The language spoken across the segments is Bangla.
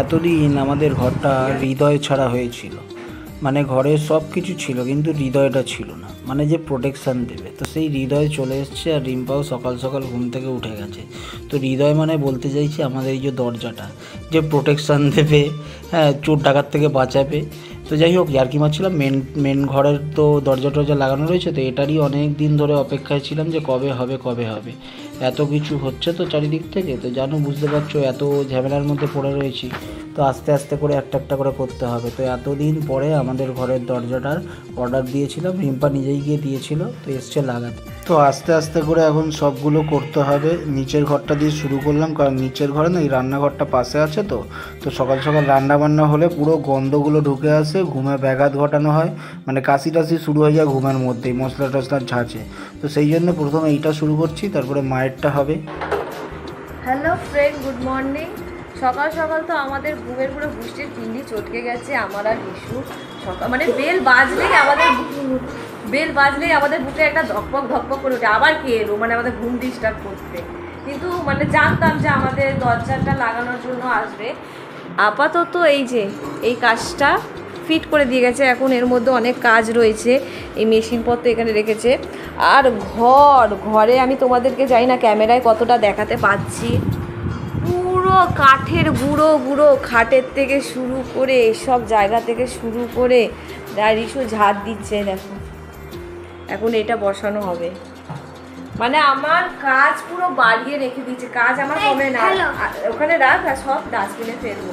এতদিন আমাদের ঘরটা হৃদয় ছাড়া হয়েছিল, মানে ঘরে সব কিছু ছিল কিন্তু হৃদয়টা ছিল না, মানে যে প্রোটেকশান দেবে। তো সেই হৃদয় চলে এসছে আর রিম্পাও সকাল সকাল ঘুম থেকে উঠে গেছে। তো হৃদয় মানে বলতে চাইছি আমাদের এই যে দরজাটা যে প্রোটেকশান দেবে, হ্যাঁ, চোর ডাকাত থেকে বাঁচাবে। তো যাই হোক, ইয়ার্কি মারছিলাম। মেন ঘরের তো দরজা টরজা লাগানো রয়েছে, তো এটারই অনেক দিন ধরে অপেক্ষায় ছিলাম যে কবে হবে। এত কিছু হচ্ছে তো চারিদিক থেকে, তো জানো, বুঝতে পারছো, এত ঝামেলার মধ্যে পড়ে রয়েছি। তো আস্তে আস্তে করে একটা একটা করে করতে হবে। তো এতদিন পরে আমাদের ঘরের দরজাটার অর্ডার দিয়েছিলাম, রিম্পা নিজেই গিয়ে দিয়েছিল, তো এসছে লাগাতে। তো আস্তে আস্তে করে এখন সবগুলো করতে হবে। নিচের ঘরটা দিয়ে শুরু করলাম, কারণ নিচের ঘরে না এই রান্নাঘরটা পাশে আছে। তো সকাল সকাল রান্না বান্না হলে পুরো গন্ধগুলো ঢুকে আসে, ঘুমে ব্যাঘাত ঘটানো হয়, মানে কাশি টাশি শুরু হয়ে যায় ঘুমের মধ্যেই, মশলা টশলার ঝাঁঝে। তো সেই জন্য প্রথমে এইটা শুরু করছি, তারপরে মায়েরটা হবে। Hello friend, good morning. সকাল সকাল তো আমাদের ঘুমের পুরো বৃষ্টির পিন্ডি চটকে গেছে আমার আর রিশু। সকাল মানে বেল বাজলেই আমাদের বুকে একটা ধকপক করে ওঠে, আবার কে এলো, মানে আমাদের ঘুম ডিস্টার্ব করতে। কিন্তু মানে জানতাম যে আমাদের দরজাটা লাগানোর জন্য আসবে। আপাতত এই যে এই কাজটা ফিট করে দিয়ে গেছে, এখন এর মধ্যে অনেক কাজ রয়েছে। এই মেশিনপত্র এখানে রেখেছে। আর ঘরে আমি তোমাদেরকে জানি না ক্যামেরায় কতটা দেখাতে পাচ্ছি, পুরো কাঠের গুঁড়ো খাটের থেকে শুরু করে সব জায়গা থেকে শুরু করে রিশু ঝাড় দিচ্ছে। দেখো এখন এটা বসানো হবে, মানে আমার কাজ পুরো বাড়িয়ে রেখে দিচ্ছে, কাজ আমার কমে না। ওখানে রাখ, আর সব ডাস্টবিনে ফেলবো।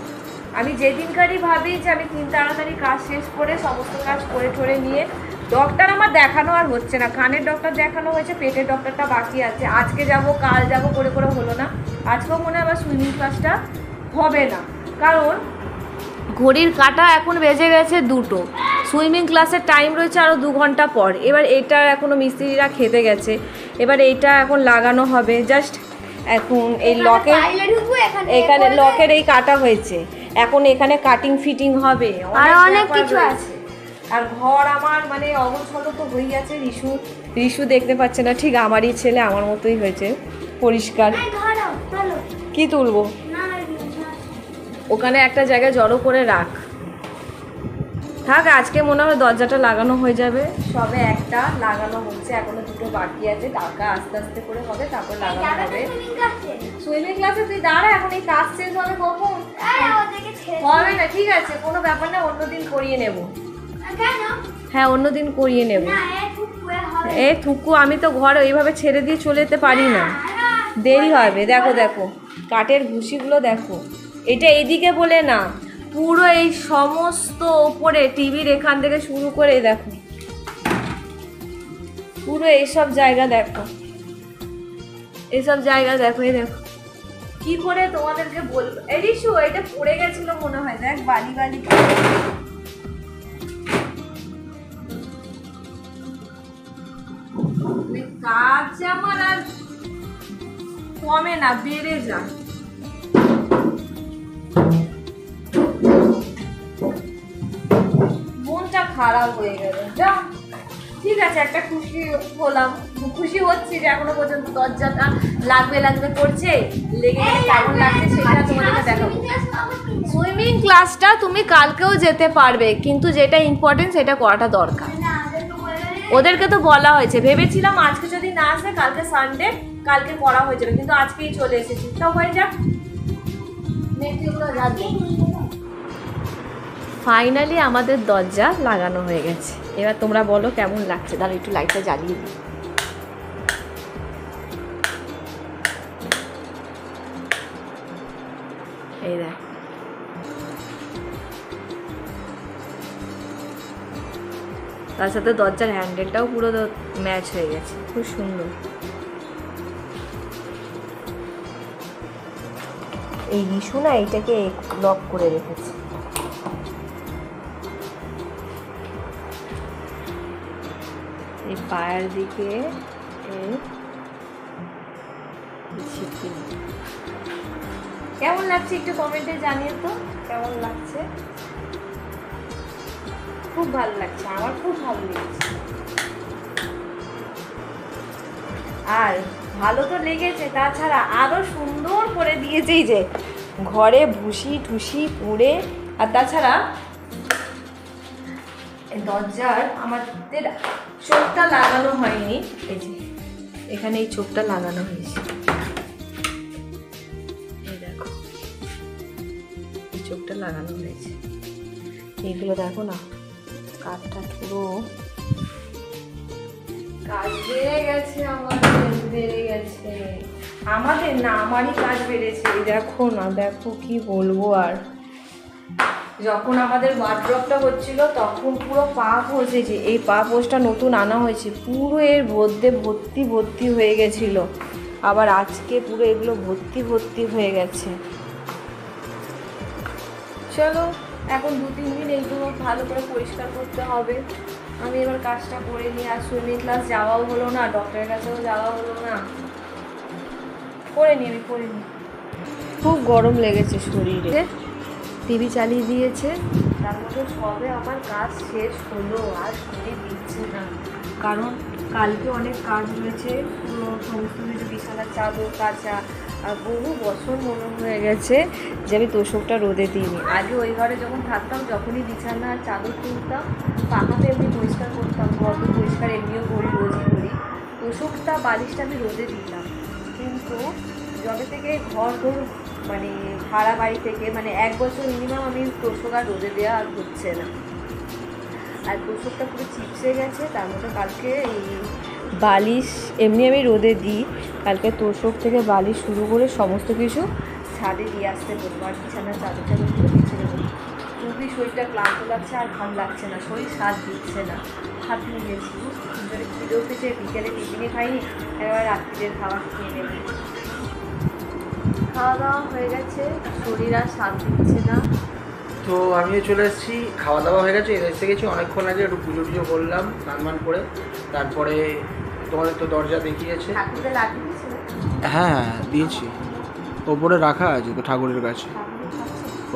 আমি যেদিনকারই ভাবি যে আমি তাড়াতাড়ি কাজ শেষ করে সমস্ত কাজ করে ঠরে নিয়ে, ডক্টর আমার দেখানো আর হচ্ছে না। কানের ডক্টর দেখানো হয়েছে, পেটের ডক্টরটা বাকি আছে। আজকে যাব কাল যাব করে হলো না। আজকেও মনে হয় আবার সুইমিং ক্লাসটা হবে না, কারণ ঘড়ির কাঁটা এখন বেজে গেছে 2টো। সুইমিং ক্লাসের টাইম রয়েছে আরও 2 ঘন্টা পর। এবার এটা এখনও মিস্ত্রিরা খেতে গেছে, এবার এইটা এখন লাগানো হবে। জাস্ট এখন এই এখানে লকের এই কাটা হয়েছে, এখন এখানে কাটিং ফিটিং হবে, অনেক কিছু আছে। আর ঘর আমার মানে অগোছল তো হয়ে আছে। রিশু দেখতে পাচ্ছে না, ঠিক আমারই ছেলে, আমার মতোই হয়েছে পরিষ্কার। কি তুলবো? ওখানে একটা জায়গায় জড়ো করে রাখ, থাক। আজকে মনে হয় দরজাটা লাগানো হয়ে যাবে। সবে একটা লাগানো হচ্ছে, এখনো 2টো বাকি আছে। টাকা আস্তে আস্তে করে হবে, তারপর লাগানো হবে। সুইমিং ক্লাসে তুই দাঁড়া, এখন এই কাজ শেষ হবে কখন? হবে না, ঠিক আছে, কোনো ব্যাপার না, অন্যদিন করিয়ে নেব। হ্যাঁ, অন্যদিন করিয়ে নেব। থুকু, আমি তো ঘর ওইভাবে ছেড়ে দিয়ে চলে যেতে পারি না, দেরি হবে। দেখো কাঠের ঘুষিগুলো দেখো, এটা এইদিকে বলে না, পুরো এই সমস্ত ওপরে টিভির এখান থেকে শুরু করে দেখো, পুরো এইসব জায়গা দেখো, এই দেখো। কি করে তোমাদেরকে বলবো? এই রিশু, এটা পড়ে গেছিল মনে হয়, দেখ বালি কাজ আমার আর কমে না, বেড়ে যায়। মনটা খারাপ হয়ে গেল। যা, ঠিক আছে, একটা খুশি হলাম, খুশি হচ্ছি যে এখনো পর্যন্ত দরজাটা লাগবে করছে। লেগে গেলে কেমন লাগছে সেটা তোমাদেরকে দেখাবো। সুইমিং ক্লাসটা তুমি কালকেও যেতে পারবে, কিন্তু যেটা ইম্পর্টেন্ট সেটা করাটা দরকার। ওদেরকে তো বলা হয়েছে, ভেবেছিলাম আজকে যদি না আসে, কালকে সানডে, কালকে পড়া হয়ে যাবে, কিন্তু আজকেই চলে এসেছি। তাও হয়ে যাক, ফাইনালি আমাদের দরজা লাগানো হয়ে গেছে। এবার তোমরা বলো কেমন লাগছে। দাঁড়া একটু লাইটটা জ্বালিয়ে দিই। এই দেখ, তার সাথে দরজার হ্যান্ডেলটাও পুরো ম্যাচ হয়ে গেছে, খুব সুন্দর। এই রিশু না এইটাকে লক করে রেখেছে। এই পায়ের দিকে কেমন লাগছে একটু কমেন্টে জানিয়ে তো, কেমন লাগছে। খুব ভালো লাগছে, আমার খুব ভালো লেগেছে। আর ভালো তো লেগেছে, তাছাড়া আরো সুন্দর করে দিয়েছে এই যে ঘরে ভুসি টুসি পুড়ে। আর তাছাড়া দরজার আমাদের চোখটা লাগানো হয়নি, এই যে এখানে এই চোখটা লাগানো হয়েছে, এই দেখো এই চোখটা লাগানো হয়েছে। এইগুলো দেখো না, কাঠটা পুরো কাজ বেড়ে গেছে, আমাদের বেড়ে গেছে, আমাদের না আমারই কাজ বেড়েছে। এই দেখো না, দেখো কি বলবো আর। যখন আমাদের ওয়ার্ড্রপটা হচ্ছিল তখন পুরো পা পোষেছে, এই পা পোষটা নতুন আনা হয়েছে, পুরো এর মধ্যে ভর্তি ভর্তি হয়ে গেছিল, আবার আজকে পুরো এগুলো ভর্তি ভর্তি হয়ে গেছে। চলো এখন 2-3 দিন এইগুলো ভালো করে পরিষ্কার করতে হবে। আমি এবার কাজটা করে নিই, আর সুইমিং ক্লাস যাওয়াও হলো না, ডক্টরের কাছেও যাওয়া হলো না, করে নিই আমি করে নিই। খুব গরম লেগেছে শরীরে, টিভি চালিয়ে দিয়েছে, তার মধ্যে সবে আমার কাজ শেষ হলো, আর শরীর দিচ্ছে না, কারণ কালকে অনেক কাজ রয়েছে, পুরো সমস্ত কিছু বিছানার চাদর কাচা, আর বহু বছর মনে হয়ে গেছে যে আমি তোষকটা রোদে দিইনি। আগে ওই ঘরে যখন থাকতাম, যখনই বিছানার চাদর তুলতাম, পাখাতে এমনি পরিষ্কার করতাম, ঘর তো পরিষ্কার এমনিও করি, রোজই করি, তোষকটা বালিশটা আমি রোদে দিতাম। কিন্তু যবে থেকে ঘর ধর মানে ভাড়া বাড়ি থেকে, মানে 1 বছর মিনিমাম আমি তোষক আর রোদে দেওয়া আর হচ্ছে না, আর তোষকটা পুরো চিপসে গেছে। তার মধ্যে কালকে এই বালিশ এমনি আমি রোদে দিই, কালকে তোষক থেকে বালিশ শুরু করে সমস্ত কিছু ছাদে দিয়ে আসতে বলবো, আর বিছানার চাদর চাদরগুলো বিছিয়ে দেবো। খুবই শরীরটা ক্লান্ত লাগছে, আর ভালো লাগছে না, শরীর স্বাদ দিচ্ছে না, হাঁপিয়ে গেছি, যদি খিদে উঠেছে, বিকেলে টিফিনে খাইনি, এবার রাত্রিদের খাবার খেয়ে নেব। খাওয়া দাওয়া হয়ে গেছে, শরীর আর স্বাদ দিচ্ছে না। তো আমিও চলে এসেছি, খাওয়া দাওয়া হয়ে গেছে, এসে গেছি অনেকক্ষণ আগে, একটু পুজো টুজো করলাম স্নান করে, তারপরে তোমাদের তো দরজা দেখিয়েছে। ঠাকুরদের লাঠি দিয়েছিল, হ্যাঁ দিয়েছি, ওপরে রাখা আছে তো ঠাকুরের কাছে,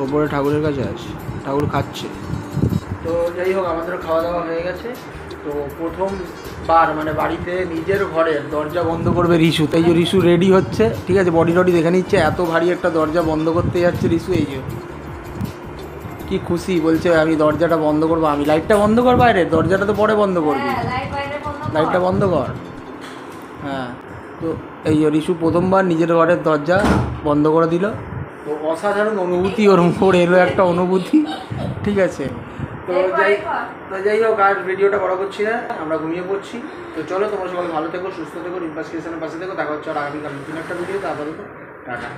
ওপরে ঠাকুরের কাছে আছে, ঠাকুর খাচ্ছে। তো যাই হোক, আমাদেরও খাওয়া দাওয়া হয়ে গেছে। তো প্রথমবার মানে বাড়িতে নিজের ঘরের দরজা বন্ধ করবে রিশু, তাই যে রিশু রেডি হচ্ছে, ঠিক আছে, বডি টডি দেখে নিচ্ছে, এত ভারী একটা দরজা বন্ধ করতে যাচ্ছে রিশু, এই যে কি খুশি, বলছে আমি দরজাটা বন্ধ করবো, আমি লাইটটা বন্ধ কর, বাইরে দরজাটা তো পরে বন্ধ করবি, লাইটটা বন্ধ কর। হ্যাঁ, তো এই যে রিশু প্রথমবার নিজের ঘরের দরজা বন্ধ করে দিল, তো অসাধারণ অনুভূতি ওর উপর এলো, একটা অনুভূতি, ঠিক আছে। তো যাই হোক, আর ভিডিওটা বড় করছি না, আমরা ঘুমিয়ে পড়ছি। তো চলো, তোমরা সবাই ভালো থেকো, সুস্থ থেকো, রিম্পাস ক্রিয়েশনের পাশে থেকো, দেখা হচ্ছে আর আগামীকাল নতুন একটা ভিডিও, তারপরে টাটা।